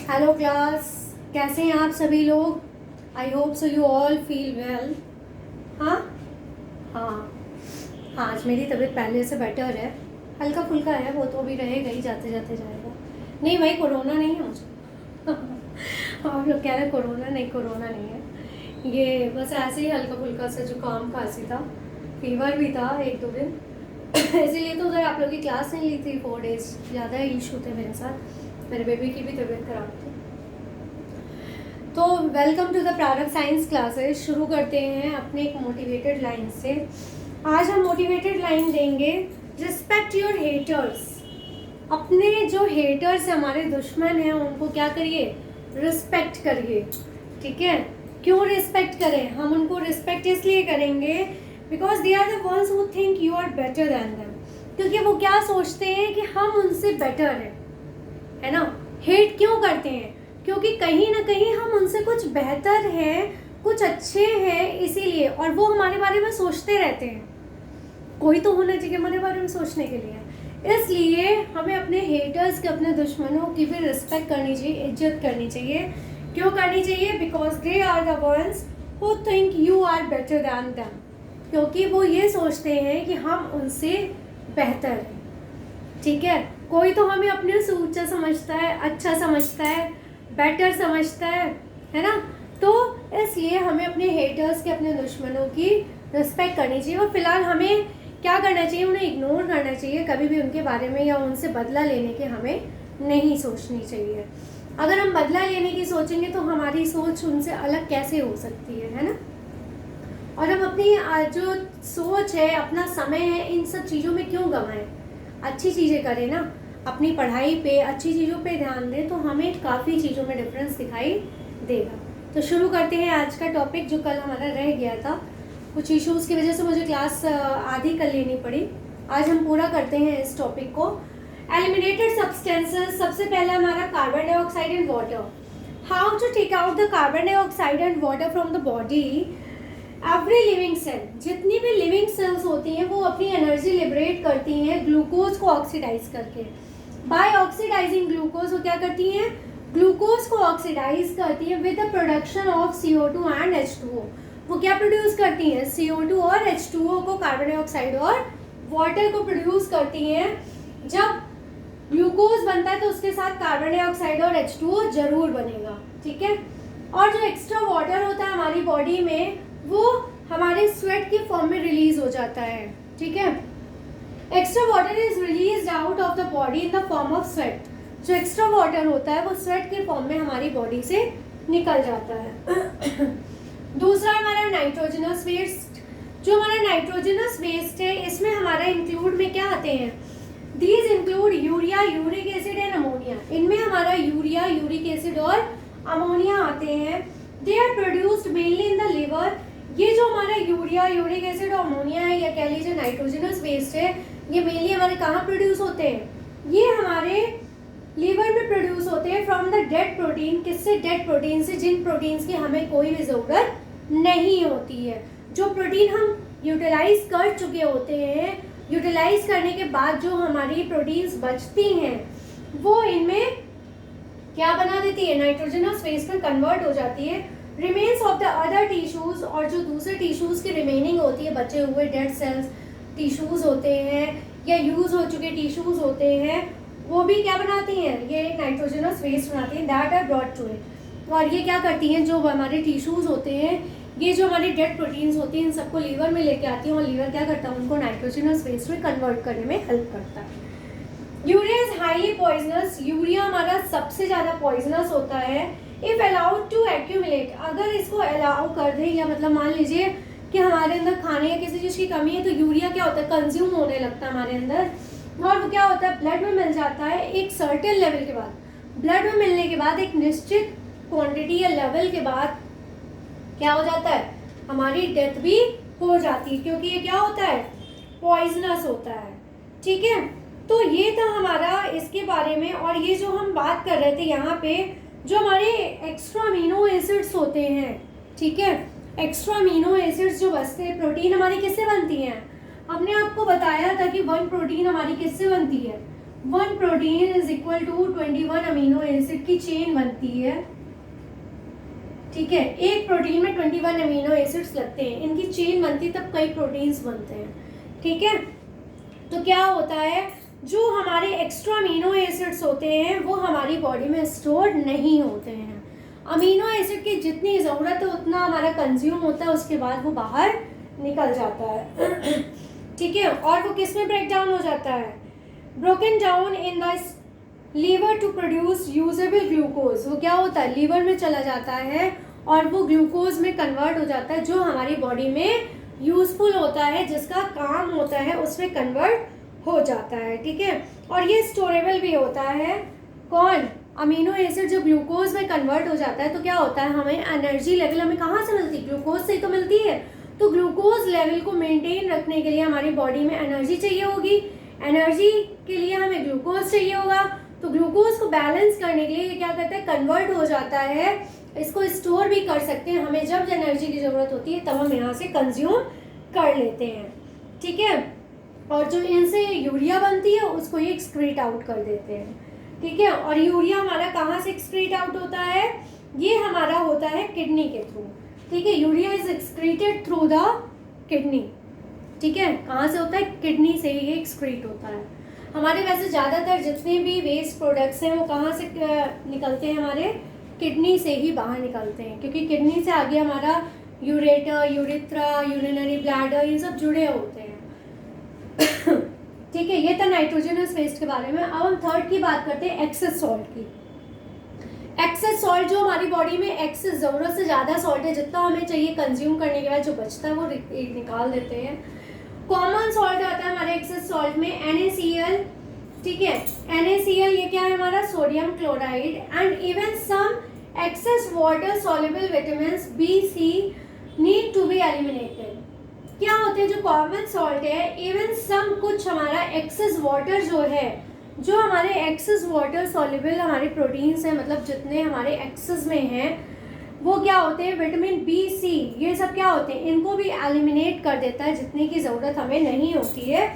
Hello class, कैसे हैं आप सभी लोग। I hope so you all feel well. हाँ हाँ, आज मेरी तबीयत पहले से बेटर है, हल्का फुल्का है, वो तो अभी रहेगा ही, जाते जाते जाएगा। नहीं भाई, कोरोना नहीं है मुझे। आप लोग कह रहे कोरोना नहीं, कोरोना नहीं है, ये बस ऐसे ही हल्का फुल्का सा जुकाम खांसी था, फीवर भी था 1-2 दिन। इसीलिए तो उधर आप लोग की क्लास नहीं ली थी 4 डेज, ज़्यादा इशू थे मेरे साथ, मेरे बेबी की भी तबीयत खराब थी। तो वेलकम टू द प्रारंभ साइंस क्लासेस। शुरू करते हैं अपने एक मोटिवेटेड लाइन से। आज हम मोटिवेटेड लाइन देंगे, रिस्पेक्ट योर हेटर्स। अपने जो हेटर्स हैं, हमारे दुश्मन हैं, उनको क्या करिए, रिस्पेक्ट करिए। ठीक है, क्यों रिस्पेक्ट करें? हम उनको रिस्पेक्ट इसलिए करेंगे because they are the ones who think you are better than them. क्योंकि वो क्या सोचते हैं कि हम उनसे बेटर हैं, है ना। हेट क्यों करते हैं? क्योंकि कहीं ना कहीं हम उनसे कुछ बेहतर हैं, कुछ अच्छे हैं, इसीलिए। और वो हमारे बारे में सोचते रहते हैं, कोई तो होना चाहिए हमारे बारे में सोचने के लिए। इसलिए हमें अपने हेटर्स के, अपने दुश्मनों की भी रिस्पेक्ट करनी चाहिए, इज्जत करनी चाहिए। क्यों करनी चाहिए? Because they are the ones who think you are better than them. क्योंकि वो ये सोचते हैं कि हम उनसे बेहतर हैं। ठीक है, कोई तो हमें अपने से ऊंचा समझता है, अच्छा समझता है, बेटर समझता है ना। तो इसलिए हमें अपने हेटर्स के, अपने दुश्मनों की रिस्पेक्ट करनी चाहिए। और फिलहाल हमें क्या करना चाहिए? उन्हें इग्नोर करना चाहिए, कभी भी उनके बारे में या उनसे बदला लेने के हमें नहीं सोचनी चाहिए। अगर हम बदला लेने की सोचेंगे तो हमारी सोच उनसे अलग कैसे हो सकती है ना। और हम अपनी जो सोच है, अपना समय है, इन सब चीज़ों में क्यों गंवाएं? अच्छी चीज़ें करें ना, अपनी पढ़ाई पे, अच्छी चीज़ों पे ध्यान दें, तो हमें काफ़ी चीज़ों में डिफरेंस दिखाई देगा। तो शुरू करते हैं आज का टॉपिक, जो कल हमारा रह गया था। कुछ इश्यूज़ की वजह से मुझे क्लास आधी कर लेनी पड़ी। आज हम पूरा करते हैं इस टॉपिक को। एलिमिनेटेड सब्सटेंसेस, सबसे पहला हमारा carbon dioxide and water. How to take out the carbon dioxide and water from the body. Every living cell, जितनी भी लिविंग सेल्स होती हैं, वो अपनी एनर्जी लिबरेट करती हैं ग्लूकोज को ऑक्सीडाइज करके। बाय ऑक्सीडाइजिंग ग्लूकोज, वो क्या करती हैं? ग्लूकोज को ऑक्सीडाइज करती हैं with the production of CO2 and H2O। वो क्या प्रोड्यूस करती हैं? CO2 और H2O को, कार्बन डाइऑक्साइड और वाटर को प्रोड्यूस करती हैं। जब ग्लूकोज बनता है तो उसके साथ कार्बन डाइऑक्साइड और H2O जरूर बनेगा। ठीक है, और जो एक्स्ट्रा वाटर होता है हमारी बॉडी में, वो हमारे स्वेट के फॉर्म में रिलीज हो जाता है। ठीक है, extra water is released out of the body in the form of sweat. जो एक्स्ट्रा वाटर होता है वो स्वेट के फॉर्म में हमारी बॉडी से निकल जाता है। दूसरा हमारा नाइट्रोजनस वेस्ट। जो हमारा नाइट्रोजनस वेस्ट है, इसमें हमारा इंक्लूड में क्या आते हैं? These include urea, uric acid and ammonia. इनमें हमारा यूरिया, यूरिक एसिड और अमोनिया आते हैं। They are produced mainly in the liver. ये जो हमारा यूरिया, यूरिक एसिड और अमोनिया है, या कह लीजिए नाइट्रोजनस वेस्ट है, ये मेनली हमारे कहाँ प्रोड्यूस होते हैं? ये हमारे लीवर में प्रोड्यूस होते हैं फ्रॉम द डेड प्रोटीन। किससे? डेड प्रोटीन से, जिन प्रोटीन्स की हमें कोई भी ज़रूरत नहीं होती है। जो प्रोटीन हम यूटिलाइज कर चुके होते हैं, यूटिलाइज करने के बाद जो हमारी प्रोटीन्स बचती हैं, वो इनमें क्या बना देती है? नाइट्रोजनस वेस्ट में कन्वर्ट हो जाती है। Remains of the other tissues, और जो दूसरे टिश्यूज की रिमेनिंग होती है, बचे हुए डेड सेल्स टिश्यूज होते हैं या यूज हो चुके टिश्यूज होते हैं, वो भी क्या बनाती हैं? ये नाइट्रोजनस वेस्ट बनाती हैं। That are brought to it. और ये क्या करती हैं? जो हमारे टिश्यूज होते हैं, ये जो हमारी डेड प्रोटीन्स होती हैं, इन सबको लीवर में लेके आती हैं, और लीवर क्या करता है? उनको नाइट्रोजनस वेस्ट में कन्वर्ट करने में हेल्प करता है। Urea is highly poisonous. Urea हमारा सबसे ज़्यादा पॉइजनस होता है। इफ अलाउड टू एक्यूमुलेट, अगर इसको अलाउ कर दें, या मतलब मान लीजिए कि हमारे अंदर खाने या किसी चीज़ की कमी है, तो यूरिया क्या होता है? कंज्यूम होने लगता है हमारे अंदर, और वो क्या होता है? ब्लड में मिल जाता है एक सर्टेन लेवल के बाद। ब्लड में मिलने के बाद एक निश्चित क्वांटिटी या लेवल के बाद क्या हो जाता है? हमारी डेथ भी हो जाती है, क्योंकि ये क्या होता है? पॉइजनस होता है। ठीक है, तो ये था हमारा इसके बारे में। और ये जो हम बात कर रहे थे यहाँ पे, जो हमारे एक्स्ट्रा अमीनो एसिड्स होते हैं, ठीक है, एक्स्ट्रा अमीनो एसिड्स जो बचते हैं, प्रोटीन हमारी किससे बनती हैं? हमने आपको बताया था कि वन प्रोटीन हमारी किससे बनती है? One protein is equal to 21 amino acid की चेन बनती है। ठीक है, एक प्रोटीन में 21 अमीनो एसिड्स लगते हैं, इनकी चेन बनती तब कई प्रोटीन्स बनते हैं। ठीक है, तो क्या होता है, जो हमारे एक्स्ट्रा अमीनो एसिड्स होते हैं वो हमारी बॉडी में स्टोर नहीं होते हैं। अमीनो एसिड की जितनी ज़रूरत है उतना हमारा कंज्यूम होता है, उसके बाद वो बाहर निकल जाता है। ठीक है, और वो किस में ब्रेक डाउन हो जाता है, broken down in the liver to produce usable glucose. वो क्या होता है, लीवर में चला जाता है और वो ग्लूकोज में कन्वर्ट हो जाता है, जो हमारी बॉडी में यूजफुल होता है, जिसका काम होता है उसमें कन्वर्ट हो जाता है। ठीक है, और ये स्टोरेबल भी होता है। कौन, अमीनो एसिड जब ग्लूकोज में कन्वर्ट हो जाता है तो क्या होता है, हमें एनर्जी लेवल हमें कहाँ से मिलती है, ग्लूकोज से ही तो मिलती है। तो ग्लूकोज लेवल को मेंटेन रखने के लिए हमारी बॉडी में एनर्जी चाहिए होगी, एनर्जी के लिए हमें ग्लूकोज चाहिए होगा। तो ग्लूकोज को बैलेंस करने के लिए क्या करता है, कन्वर्ट हो जाता है, इसको स्टोर भी कर सकते हैं। हमें जब एनर्जी की ज़रूरत होती है तब हम यहाँ से कंज्यूम कर लेते हैं। ठीक है, और जो इनसे यूरिया बनती है उसको ये एक्सक्रीट आउट कर देते हैं। ठीक है, और यूरिया हमारा कहाँ से एक्सक्रीट आउट होता है, ये हमारा होता है किडनी के थ्रू। ठीक है, urea is excreted through the kidney. ठीक है, कहाँ से होता है, किडनी से ही एक्सक्रीट होता है। हमारे वैसे ज़्यादातर जितने भी वेस्ट प्रोडक्ट्स हैं वो कहाँ से निकलते हैं, हमारे किडनी से ही बाहर निकलते हैं, क्योंकि किडनी से आगे हमारा यूरेटर, यूरिथ्रा, यूरिनरी ब्लैडर, ये सब जुड़े होते हैं। ठीक है, ये था नाइट्रोजनस वेस्ट के बारे में। अब हम थर्ड की बात करते हैं, एक्सेस सॉल्ट की। एक्सेस सॉल्ट, जो हमारी बॉडी में एक्सेस ज़रूरत से ज़्यादा सॉल्ट है, जितना हमें चाहिए कंज्यूम करने के बाद जो बचता है वो निकाल देते हैं। कॉमन सॉल्ट आता है हमारे एक्सेस सॉल्ट में NaCl। ठीक है, NaCl ये क्या है, हमारा sodium chloride and even some excess water soluble vitamins B, C need to be eliminated. क्या होते हैं जो कॉमन सॉल्ट है, इवन सम कुछ हमारा एक्सेस वाटर जो है, जो हमारे एक्सेस वाटर सॉल्युबल हमारे प्रोटीन्स हैं, मतलब जितने हमारे एक्सेस में हैं वो क्या होते हैं, विटामिन B, C, ये सब क्या होते हैं, इनको भी एलिमिनेट कर देता है। जितने की ज़रूरत हमें नहीं होती है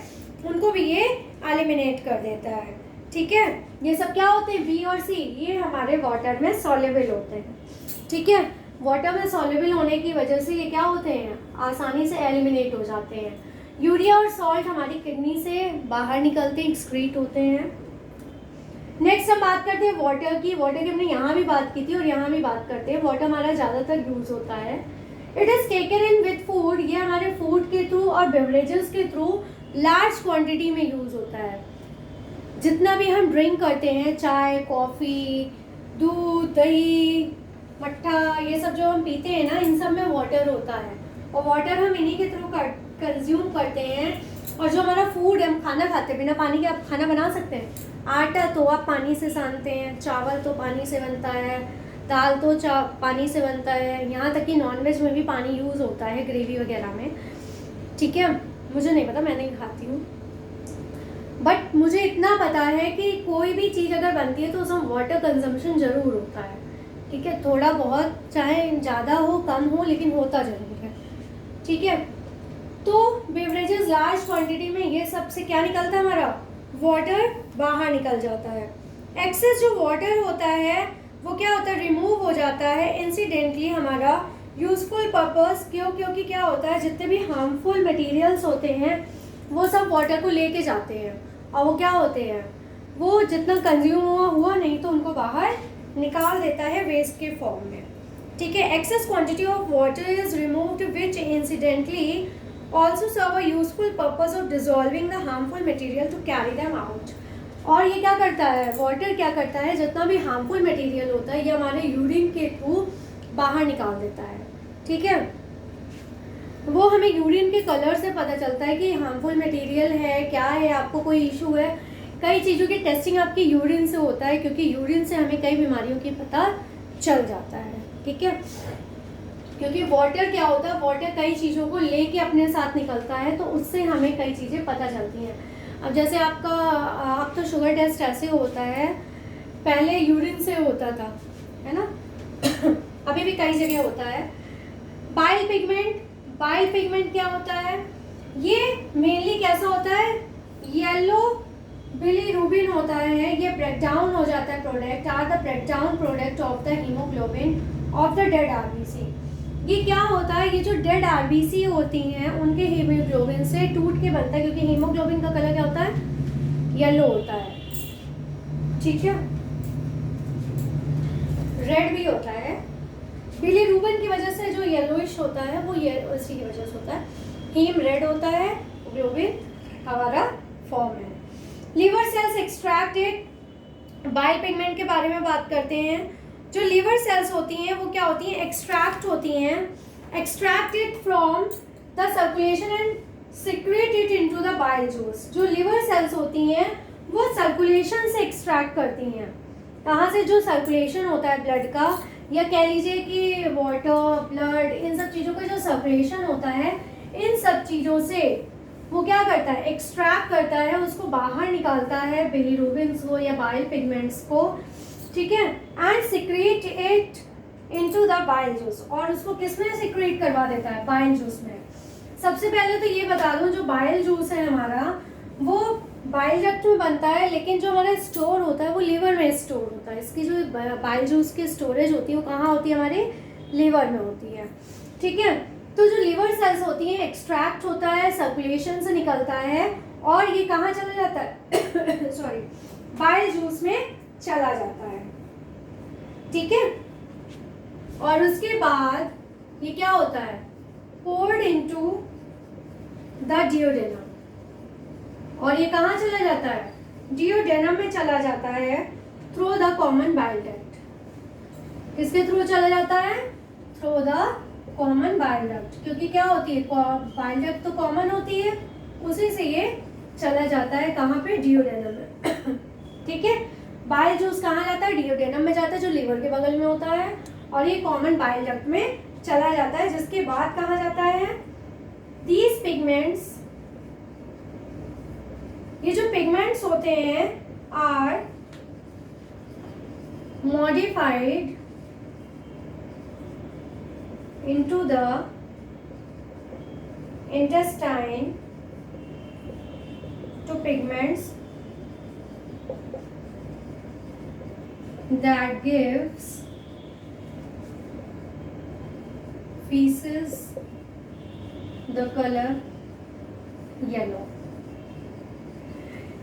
उनको भी ये एलिमिनेट कर देता है। ठीक है, ये सब क्या होते हैं, B और C, ये हमारे वाटर में सॉल्युबल होते हैं। ठीक है, वाटर में सॉल्युबल होने की वजह से ये क्या होते हैं, आसानी से एलिमिनेट हो जाते हैं। यूरिया और सॉल्ट हमारी किडनी से बाहर निकलते हैं, एक्सक्रीट होते हैं। नेक्स्ट हम बात करते हैं वाटर की। वाटर की हमने यहाँ भी बात की थी और यहाँ भी बात करते हैं। वाटर हमारा ज़्यादातर यूज होता है, it is taken in with food, ये हमारे फूड के थ्रू और बेवरेजेस के थ्रू लार्ज क्वांटिटी में यूज़ होता है। जितना भी हम ड्रिंक करते हैं, चाय, कॉफ़ी, दूध, दही, मट्ठा, ये सब जो हम पीते हैं ना, इन सब में वाटर होता है और वाटर हम इन्हीं के थ्रू कंज्यूम करते हैं। और जो हमारा फूड है, हम खाना खाते हैं, बिना पानी के आप खाना बना सकते हैं। आटा तो आप पानी से सानते हैं, चावल तो पानी से बनता है, दाल तो पानी से बनता है, यहाँ तक कि नॉनवेज में भी पानी यूज़ होता है, ग्रेवी वगैरह में। ठीक है, मुझे नहीं पता, मैं नहीं खाती हूँ, बट मुझे इतना पता है कि कोई भी चीज़ अगर बनती है तो उसमें वाटर कंजम्पशन ज़रूर होता है। ठीक है, थोड़ा बहुत, चाहे ज़्यादा हो कम हो, लेकिन होता ज़रूर है। ठीक है, तो बेवरेजेस लार्ज क्वांटिटी में ये सबसे क्या निकलता है, हमारा वाटर बाहर निकल जाता है। एक्सेस जो वाटर होता है वो क्या होता है, रिमूव हो जाता है इंसिडेंटली हमारा यूजफुल पर्पस, क्योंकि क्या होता है, जितने भी हार्मफुल मटेरियल्स होते हैं वो सब वाटर को लेके जाते हैं और वो क्या होते हैं, वो जितना कंज्यूम हुआ नहीं तो उनको बाहर निकाल देता है वेस्ट के फॉर्म में। ठीक है, excess quantity of water is removed which incidentally also serve a useful purpose of dissolving the harmful material to carry them out। और ये क्या करता है, वाटर क्या करता है, जितना भी हार्मफुल मटेरियल होता है ये हमारे यूरिन के थ्रू बाहर निकाल देता है। ठीक है, वो हमें यूरिन के कलर से पता चलता है कि हार्मफुल मटेरियल है क्या है, आपको कोई इशू है। कई चीज़ों की टेस्टिंग आपकी यूरिन से होता है, क्योंकि यूरिन से हमें कई बीमारियों की पता चल जाता है। ठीक है, क्योंकि वाटर क्या होता है, वाटर कई चीज़ों को लेके अपने साथ निकलता है, तो उससे हमें कई चीज़ें पता चलती हैं। अब जैसे आप तो शुगर टेस्ट ऐसे होता है, पहले यूरिन से होता था, है ना, अभी भी कई जगह होता है। बाइल पिगमेंट क्या होता है, ये मेनली कैसा होता है, येलो बिलीरुबिन होता है, ये ब्रेक डाउन हो जाता है product, are the break down product of the haemoglobin of the dead RBC. ये क्या होता है, ये जो डेड आरबीसी होती हैं उनके हीमोग्लोबिन से टूट के बनता है, क्योंकि हीमोग्लोबिन का कलर क्या होता है, येलो होता है, ठीक है, रेड भी होता है। बिलीरुबिन की वजह से जो येलोइश होता है वो ये उसी की वजह से होता है। हीम रेड होता है, ग्लोबिन हमारा फॉर्म है। Liver cells extracted, bile pigment के बारे में बात करते हैं। जो लीवर सेल्स होती हैं वो क्या होती हैं, एक्सट्रैक्ट होती हैं, extracted from the circulation and secreted into the bile juice. जो लीवर सेल्स होती हैं वो सर्कुलेशन से एक्सट्रैक्ट करती हैं। कहाँ से, जो सर्कुलेशन होता है ब्लड का, या कह लीजिए कि वाटर, ब्लड, इन सब चीज़ों का जो सर्कुलेशन होता है, इन सब चीज़ों से वो क्या करता है, एक्सट्रैक्ट करता है, उसको बाहर निकालता है बिलीरुबिन्स को या बाइल पिगमेंट्स को, ठीक है, and secrete it into the bile juice. और उसको किसमें सिक्रेट करवा देता है, बाइल जूस में। सबसे पहले तो ये बता दूं, जो बाइल जूस है हमारा वो बाइल डक्ट में बनता है, लेकिन जो हमारा स्टोर होता है वो लीवर में स्टोर होता है। इसकी जो बाइल जूस की स्टोरेज होती है वो कहाँ होती है, हमारे लीवर में होती है, ठीक है। तो जो लीवर सेल्स होती हैं एक्सट्रैक्ट होता है, सर्कुलेशन से निकलता है, और ये कहाँ चला जाता है सॉरी, बाइल जूस में चला जाता है, ठीक है। और उसके बाद ये क्या होता है, पोर्ड इनटू द डियोडेनम, और ये कहाँ चला जाता है, डियोडेनम में चला जाता है through the common bile duct. किसके थ्रू चला जाता है, through the common bile duct, क्योंकि क्या होती है, बाइल डक्ट तो कॉमन होती है, उसी से ये चला जाता है कहाँ पे, डियोडेनम में ठीक है। बाइल जूस कहाँ जाता है, डियोडेनम में जाता है, जो लीवर के बगल में होता है, और ये कॉमन बाइल डक्ट में चला जाता है, जिसके बाद कहाँ जाता है, दीज पिगमेंट्स, ये जो पिगमेंट्स होते हैं are modified into the intestine to pigments that gives feces the color yellow।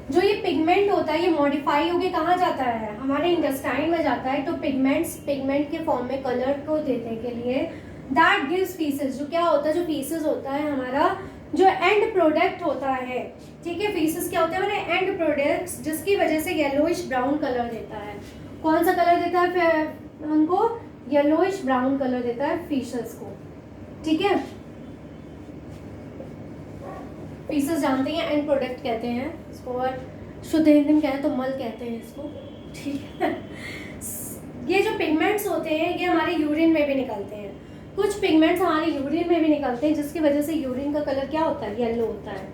जो ये पिगमेंट होता है ये मॉडिफाई होके कहाँ जाता है, हमारे इंटेस्टाइन में जाता है। तो पिगमेंट्स पिगमेंट के फॉर्म में कलर को देने के लिए दैट गिव्स पीसेस, जो क्या होता है, जो पीसेस होता है हमारा जो एंड प्रोडक्ट होता है, ठीक है। पीसेस क्या होते हैं हमारे एंड प्रोडक्ट्स, जिसकी वजह से येलोइश ब्राउन कलर देता है। कौन सा कलर देता है फिर उनको, येलोइश ब्राउन कलर देता है पीसेस को, ठीक है। पीसेस जानते हैं एंड प्रोडक्ट कहते हैं इसको, और शुद्ध हिंदी में कहें तो मल कहते हैं इसको, ठीक है। ये जो पिगमेंट्स होते हैं ये हमारे यूरिन में भी निकलते हैं। कुछ पिगमेंट्स हमारे यूरिन में भी निकलते हैं, जिसकी वजह से यूरिन का कलर क्या होता है, येलो होता है,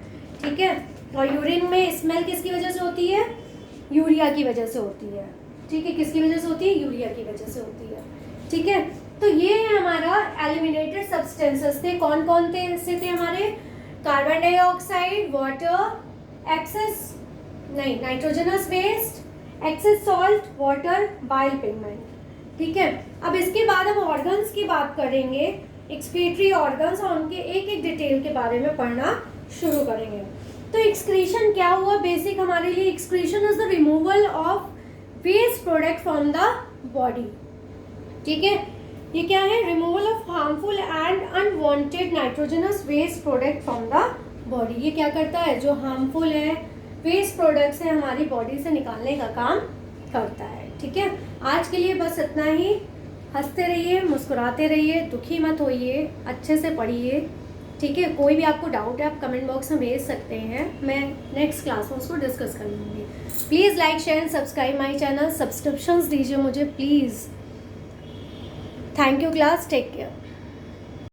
ठीक है। और यूरिन में स्मेल किसकी वजह से होती है, यूरिया की वजह से होती है, ठीक है। किसकी वजह से होती है, यूरिया की वजह से होती है, ठीक है। तो ये हमारा एलिमिनेटेड सब्सटेंसेस थे। कौन कौन से थे हमारे, कार्बन डाइऑक्साइड, वाटर, एक्सेस नहीं nitrogenous waste, excess salt, water, bile pigment, ठीक है। अब इसके बाद हम ऑर्गन्स की बात करेंगे, एक्सक्रीटरी ऑर्गन्स, और उनके एक एक डिटेल के बारे में पढ़ना शुरू करेंगे। तो एक्सक्रीशन क्या हुआ, बेसिक हमारे लिए excretion is the removal of waste product from the body, ठीक है। ये क्या है, removal of harmful and unwanted nitrogenous waste product from the body. ये क्या करता है, जो हार्मफुल है वेस्ट प्रोडक्ट्स है हमारी बॉडी से निकालने का काम करता है, ठीक है। आज के लिए बस इतना ही। हंसते रहिए, मुस्कुराते रहिए, दुखी मत होइए, अच्छे से पढ़िए, ठीक है। कोई भी आपको डाउट है आप कमेंट बॉक्स में भेज सकते हैं, मैं नेक्स्ट क्लास में उसको डिस्कस कर लूँगी। Please like share and subscribe my channel, subscriptions दीजिए मुझे please. Thank you class, take care.